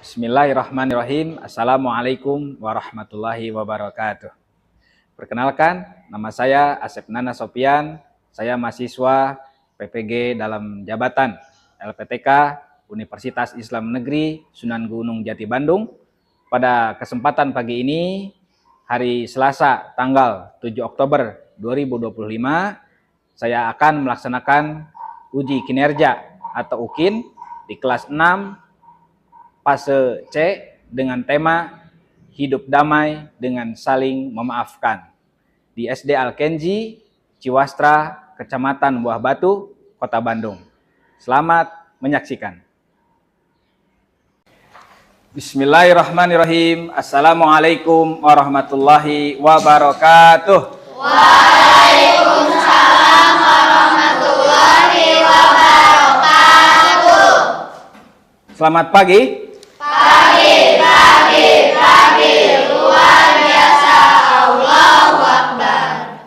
Bismillahirrahmanirrahim. Assalamualaikum warahmatullahi wabarakatuh. Perkenalkan, nama saya Asep Nana Sopian. Saya mahasiswa PPG dalam jabatan LPTK Universitas Islam Negeri Sunan Gunung Jati Bandung. Pada kesempatan pagi ini, hari Selasa tanggal 7 Oktober 2025, saya akan melaksanakan uji kinerja atau UKIN di kelas 6 fase C dengan tema Hidup Damai dengan Saling Memaafkan di SD Al-Kenzi, Ciwastra, Kecamatan Buah Batu, Kota Bandung. Selamat menyaksikan. Bismillahirrahmanirrahim. Assalamualaikum warahmatullahi wabarakatuh. Waalaikumsalam warahmatullahi wabarakatuh. Selamat pagi. Pagi, luar biasa, Allahu Akbar.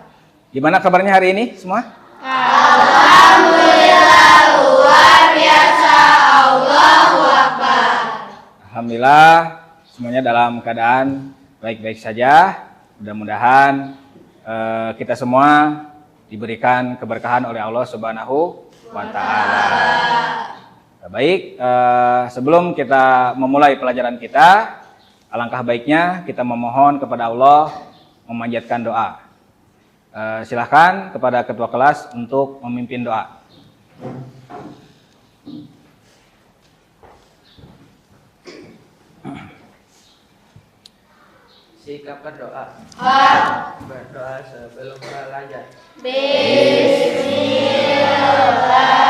Gimana kabarnya hari ini semua? Alhamdulillah, luar biasa, Allahu Akbar. Alhamdulillah, semuanya dalam keadaan baik-baik saja. Mudah-mudahan kita semua diberikan keberkahan oleh Allah Subhanahu wa Ta'ala. Baik, sebelum kita memulai pelajaran kita, alangkah baiknya kita memohon kepada Allah memanjatkan doa. Silahkan kepada ketua kelas untuk memimpin doa. Sikap berdoa. Berdoa sebelum belajar. Bismillahirrahmanirrahim.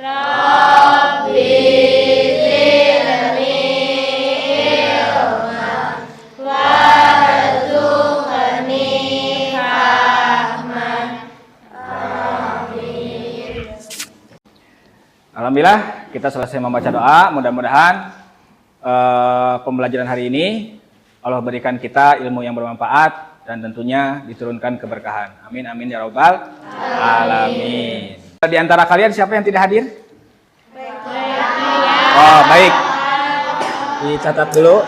Rabbi zidni ilman warzuqni fahman. Alhamdulillah, kita selesai membaca doa. Mudah-mudahan pembelajaran hari ini Allah berikan kita ilmu yang bermanfaat dan tentunya diturunkan keberkahan. Amin, amin ya robbal alamin. Di antara kalian siapa yang tidak hadir? Oh, baik. Dicatat dulu.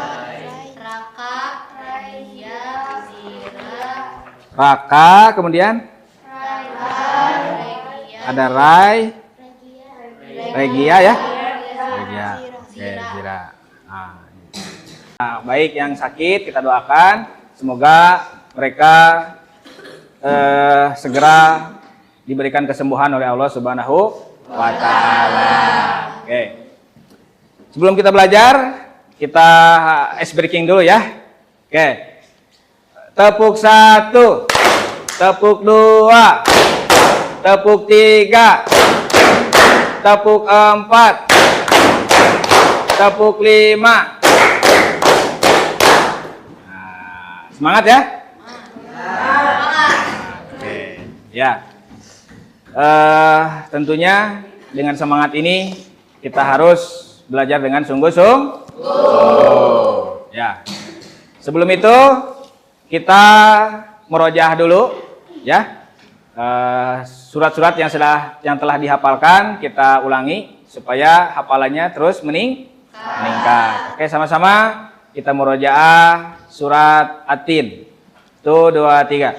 Raka, Raya, Zira, Raka, kemudian ada Rai, Regia ya. Regia. Oke, Zira. Nah, baik yang sakit kita doakan semoga mereka segera diberikan kesembuhan oleh Allah Subhanahu wa Ta'ala. Oke. Sebelum kita belajar, kita ice breaking dulu ya. Oke. Tepuk 1, tepuk 2, tepuk 3, tepuk 4, tepuk 5. Semangat ya? Oke, ya. Tentunya dengan semangat ini kita harus belajar dengan sungguh-sungguh. Ya. Sebelum itu kita murojaah dulu, ya. Surat-surat yang telah dihafalkan kita ulangi supaya hafalannya terus meningkat. Oke, sama-sama kita murojaah surat At-Tin. 1, 2, 3.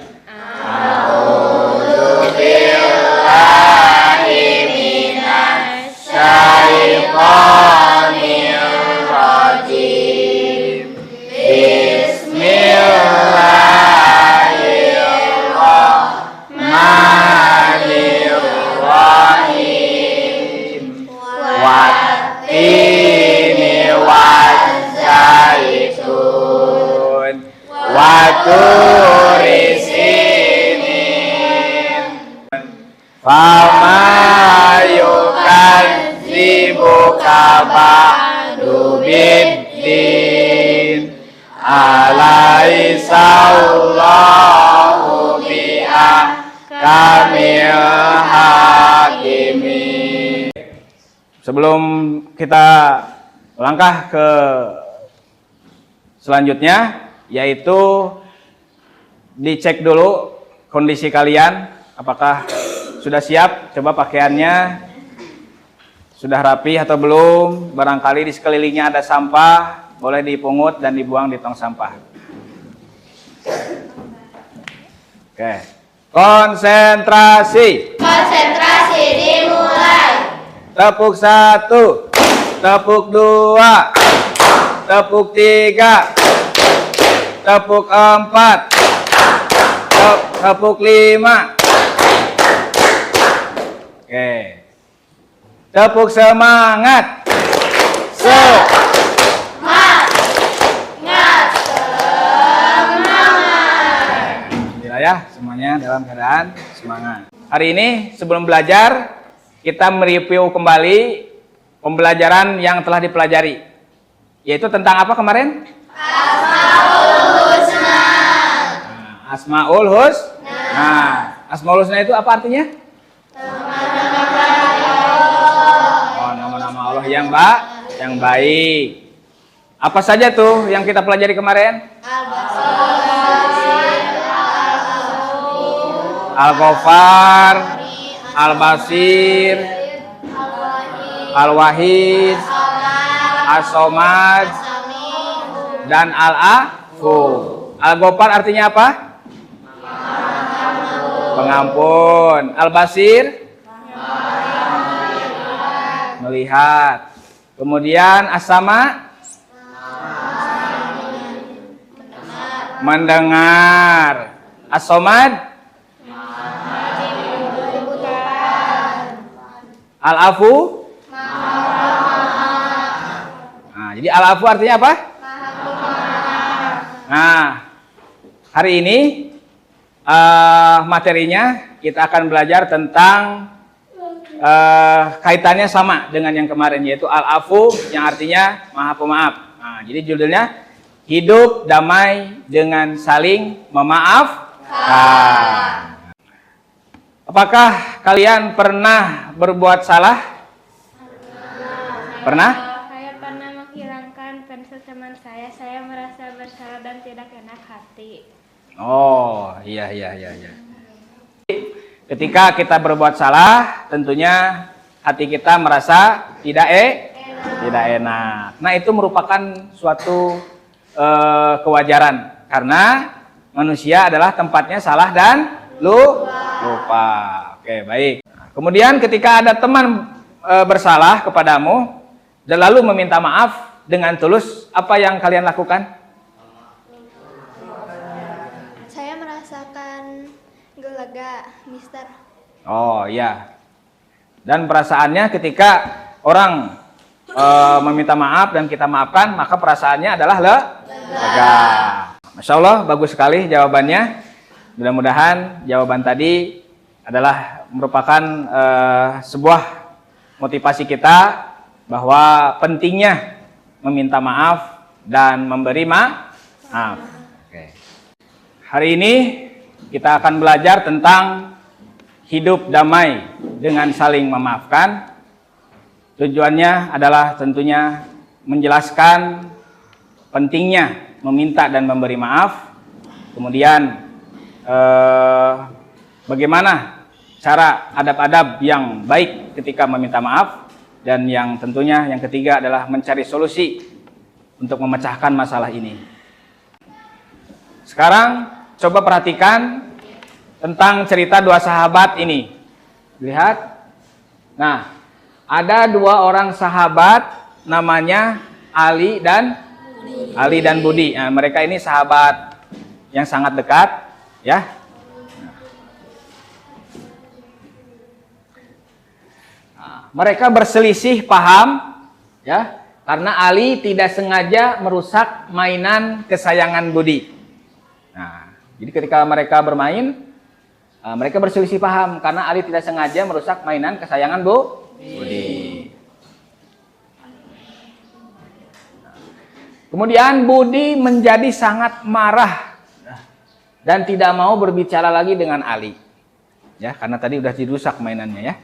A'udzubillahi minasyaitonir rajim. Bismillahirrahmanirrahim. Wat-tini waz-zaitun wa turi sinin fama yukadzibuka ba'du biddin alaihissallahu bi'ahkamil hakimin. Sebelum kita langkah ke selanjutnya, yaitu dicek dulu kondisi kalian? Apakah sudah siap? Coba pakaiannya sudah rapi atau belum? Barangkali di sekelilingnya ada sampah, boleh dipungut dan dibuang di tong sampah. Oke. Konsentrasi. Konsentrasi dimulai. Tepuk 1, tepuk 2, tepuk 3, tepuk 4, tepuk 5. Oke. Tepuk semangat. Alhamdulillah ya, semuanya dalam keadaan semangat. Hari ini sebelum belajar, kita mereview kembali pembelajaran yang telah dipelajari. Yaitu tentang apa kemarin? Asmaul Husna. Nah, Asmaul Husna itu apa artinya? Oh, nama-nama Allah yang baik. Apa saja tuh yang kita pelajari kemarin? Al-Ghafar, Al-Basir, Al-Wahid, As-Somad, dan Al-Afu. Al-Ghafar artinya apa? Pengampun. Al-Basir? Melihat. Kemudian As-Sama? Mendengar. As-Somad? Al-Afu? Nah, jadi Al-Afu artinya apa? Nah, hari ini materinya kita akan belajar tentang kaitannya sama dengan yang kemarin, yaitu Al-Afu yang artinya Maha Pemaaf. Nah, jadi judulnya Hidup Damai dengan Saling Memaafkan. Apakah kalian pernah berbuat salah? Pernah? Saya pernah menghilangkan pensil teman saya. Saya merasa bersalah dan tidak enak hati. Oh, iya. Ketika kita berbuat salah, tentunya hati kita merasa tidak enak. Nah, itu merupakan suatu kewajaran karena manusia adalah tempatnya salah dan lupa. Oke, baik. Kemudian ketika ada teman bersalah kepadamu dan lalu meminta maaf dengan tulus, apa yang kalian lakukan? Saya merasakan lega, Mister. Oh iya. Dan perasaannya ketika orang meminta maaf dan kita maafkan, maka perasaannya adalah lega. Masya Allah, bagus sekali jawabannya. Mudah-mudahan jawaban tadi adalah merupakan sebuah motivasi kita bahwa pentingnya meminta maaf dan memberi maaf. Oke. Hari ini kita akan belajar tentang hidup damai dengan saling memaafkan. Tujuannya adalah tentunya menjelaskan pentingnya meminta dan memberi maaf. Kemudian bagaimana cara adab-adab yang baik ketika meminta maaf, dan yang tentunya yang ketiga adalah mencari solusi untuk memecahkan masalah ini. Sekarang coba perhatikan tentang cerita dua sahabat ini. Lihat. Nah, ada dua orang sahabat namanya Ali dan Budi. Nah, mereka ini sahabat yang sangat dekat, ya. Nah, mereka berselisih paham, ya, karena Ali tidak sengaja merusak mainan kesayangan Budi. Nah, jadi ketika mereka bermain, mereka berselisih paham karena Ali tidak sengaja merusak mainan kesayangan Budi. Kemudian Budi menjadi sangat marah dan tidak mau berbicara lagi dengan Ali, ya, karena tadi udah dirusak mainannya, ya.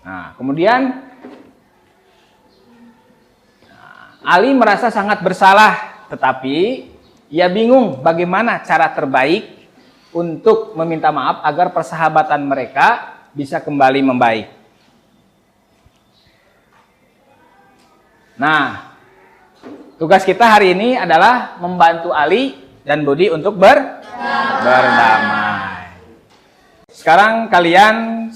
Nah, kemudian Ali merasa sangat bersalah, tetapi ia bingung bagaimana cara terbaik untuk meminta maaf agar persahabatan mereka bisa kembali membaik. Nah, tugas kita hari ini adalah membantu Ali dan Budi untuk berdamai. Sekarang kalian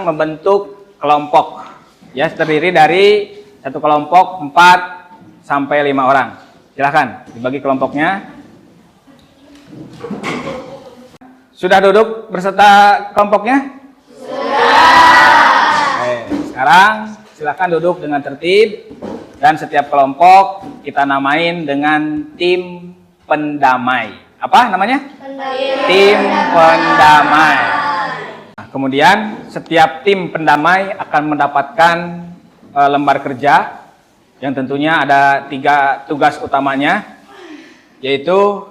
membentuk kelompok. Ya, terdiri dari satu kelompok 4 sampai 5 orang. Silahkan dibagi kelompoknya. Sudah duduk berserta kelompoknya? Sudah. Oke, sekarang silahkan duduk dengan tertib. Dan setiap kelompok kita namain dengan tim pendamai. Apa namanya? Tim pendamai. Nah, kemudian setiap tim pendamai akan mendapatkan lembar kerja yang tentunya ada 3 tugas utamanya, yaitu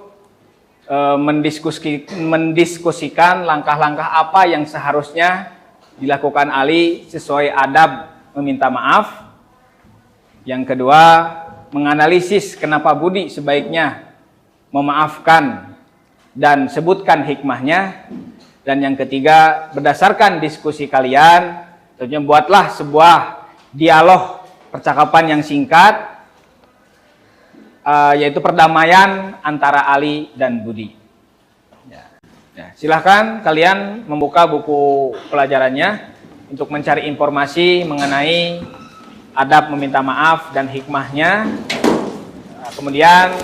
mendiskusikan langkah-langkah apa yang seharusnya dilakukan Ali sesuai adab meminta maaf. Yang kedua, menganalisis kenapa Budi sebaiknya memaafkan dan sebutkan hikmahnya. Dan yang ketiga, berdasarkan diskusi kalian, tentunya buatlah sebuah dialog percakapan yang singkat, yaitu perdamaian antara Ali dan Budi. Ya, silahkan kalian membuka buku pelajarannya untuk mencari informasi mengenai adab meminta maaf dan hikmahnya. Kemudian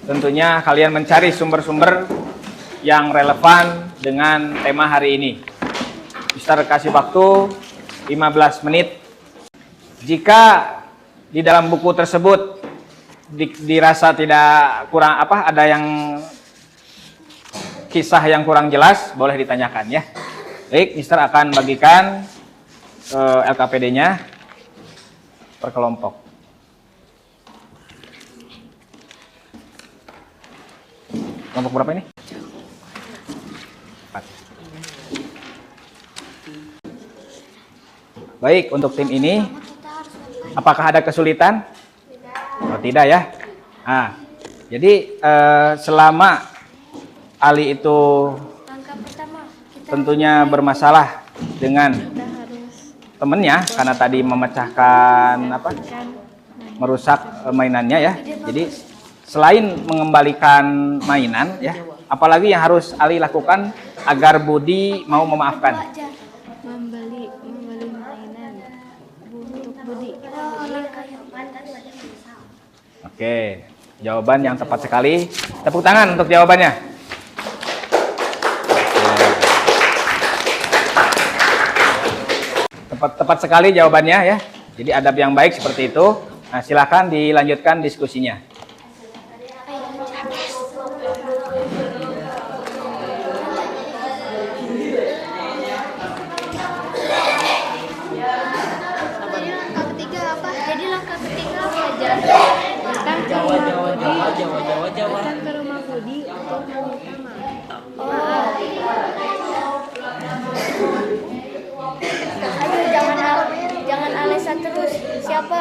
tentunya kalian mencari sumber-sumber yang relevan dengan tema hari ini. Mister kasih waktu 15 menit. Jika di dalam buku tersebut dirasa tidak kurang ada yang kisah yang kurang jelas, boleh ditanyakan ya. Baik, Mister akan bagikan LKPD-nya per kelompok. Kelompok berapa ini? 4. Baik, untuk tim ini, apakah ada kesulitan? Oh, tidak ya. Nah, jadi selama Ali itu tentunya bermasalah dengan temennya karena tadi memecahkan merusak mainannya ya. Jadi selain mengembalikan mainan ya, apalagi yang harus Ali lakukan agar Budi mau memaafkan? Membeli mainan untuk Budi. Oke, jawaban yang tepat sekali. Tepuk tangan untuk jawabannya. Tepat sekali jawabannya ya. Jadi adab yang baik seperti itu. Nah, silakan dilanjutkan diskusinya. Jadi langkah ketiga apa aja? Datang ke rumah Budi untuk meminta maaf. Jangan Alisa terus. Siapa?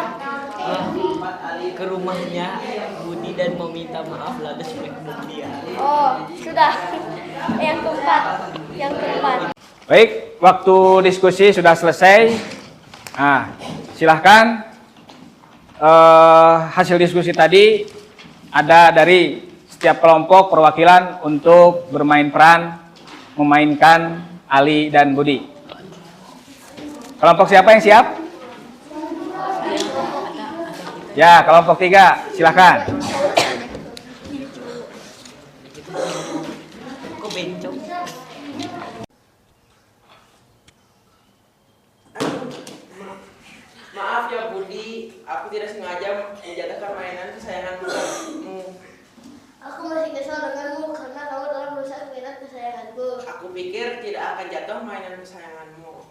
Ke rumahnya Budi dan meminta maaf lalu supaya dia. Oh, sudah. Yang keempat. Baik, waktu diskusi sudah selesai. Nah, silahkan hasil diskusi tadi ada dari setiap kelompok perwakilan untuk bermain peran memainkan Ali dan Budi. Kelompok siapa yang siap? Ya, kelompok 3, silahkan. Kok bencong? Maaf ya Budi, aku tidak sengaja menjatuhkan mainan kesayanganmu. Aku masih kesal denganmu karena kamu telah merusak mainan kesayanganku. Aku pikir tidak akan jatuh mainan kesayanganmu.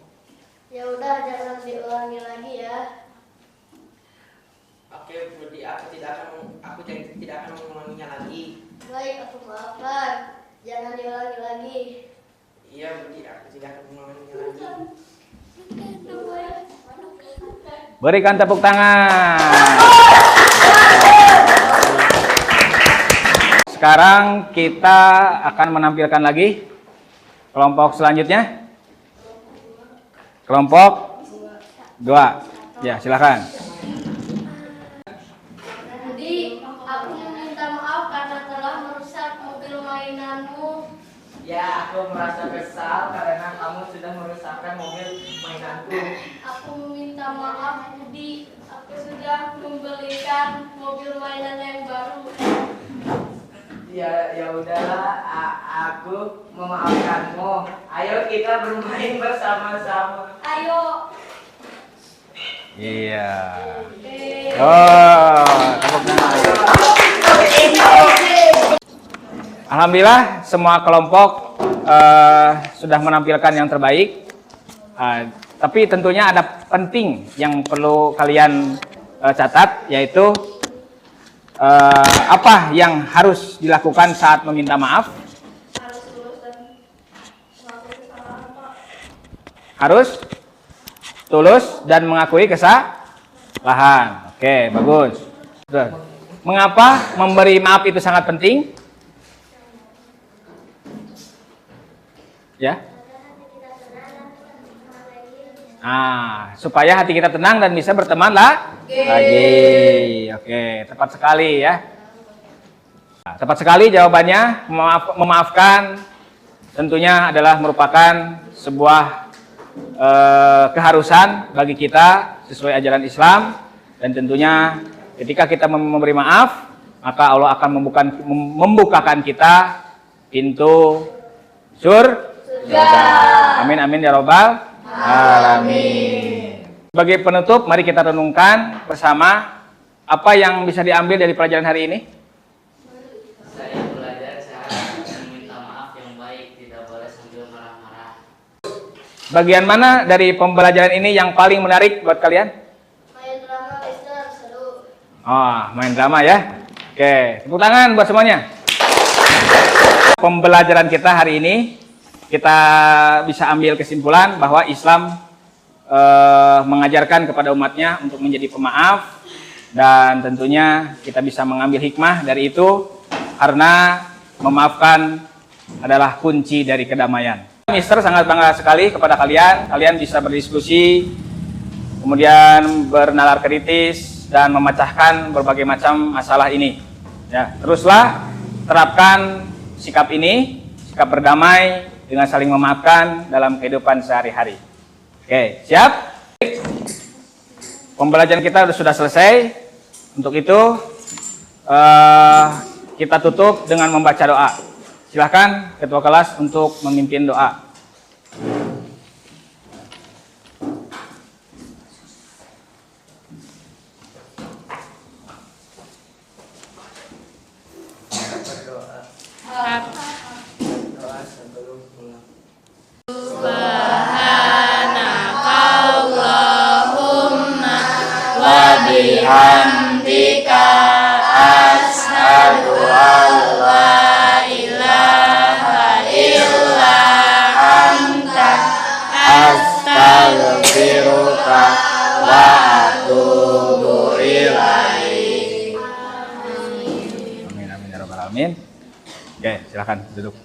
Ya udah, jangan diulangi lagi ya. Oke Budi, aku tidak akan mengulanginya lagi. Baik, aku maafkan. Jangan diulangi lagi. Iya Budi, aku tidak akan mengulanginya lagi. Berikan tepuk tangan. sekarang kita akan menampilkan lagi kelompok selanjutnya. Kelompok 2. Ya, silakan. Budi, aku meminta maaf karena telah merusak mobil mainanmu. Ya, aku merasa kesal karena kamu sudah merusakkan mobil mainanku. Aku meminta maaf, Budi. Aku sudah membelikan mobil mainan yang baru. Ya, ya udahlah, aku memaafkanmu. Ayo kita bermain bersama-sama. Ayo. Iya. Oh, tepuk tangan. Alhamdulillah semua kelompok sudah menampilkan yang terbaik. Tapi tentunya ada penting yang perlu kalian catat, yaitu apa yang harus dilakukan saat meminta maaf. Harus tulus dan mengakui kesalahan. Oke, bagus. Mengapa memberi maaf itu sangat penting? Ya. Supaya hati kita tenang dan bisa berteman lagi. Oke, tepat sekali ya. Tepat sekali jawabannya. Memaafkan tentunya adalah merupakan sebuah keharusan bagi kita sesuai ajaran Islam, dan tentunya ketika kita memberi maaf, maka Allah akan membukakan kita pintu surga. Amin amin ya robbal alamin. Sebagai penutup, mari kita renungkan bersama apa yang bisa diambil dari pelajaran hari ini. Saya belajar cara meminta maaf yang baik, tidak boleh sambil marah-marah. Bagian mana dari pembelajaran ini yang paling menarik buat kalian? Main drama Mister, seru. Main drama ya. Oke, tepuk tangan buat semuanya. Pembelajaran kita hari ini, kita bisa ambil kesimpulan bahwa Islam mengajarkan kepada umatnya untuk menjadi pemaaf, dan tentunya kita bisa mengambil hikmah dari itu, karena memaafkan adalah kunci dari kedamaian. Mister sangat bangga sekali kepada kalian. Kalian bisa berdiskusi, kemudian bernalar kritis, dan memecahkan berbagai macam masalah ini. Ya, teruslah terapkan sikap ini, sikap berdamai dengan saling memaafkan dalam kehidupan sehari-hari. Oke, siap? Pembelajaran kita sudah selesai. Untuk itu kita tutup dengan membaca doa. Silahkan ketua kelas untuk memimpin doa. Doa sebelum pulang. Bihamdika asyhadu an la ilaha illa anta astaghfiruka wa atubu ilaik. Amin amin ya rabbal alamin. Oke, silakan duduk.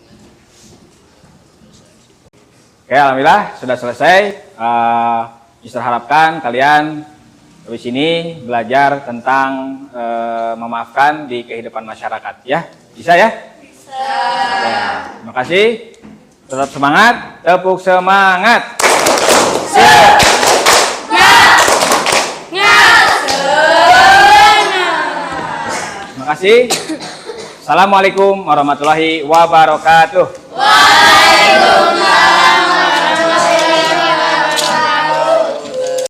Oke, alhamdulillah sudah selesai. Mister harapkan kalian di sini belajar tentang memaafkan di kehidupan masyarakat, ya. Bisa ya? Bisa. Oke, terima kasih. Tetap semangat, tepuk semangat. Siap. Terima kasih. Assalamualaikum warahmatullahi wabarakatuh. Waalaikumsalam.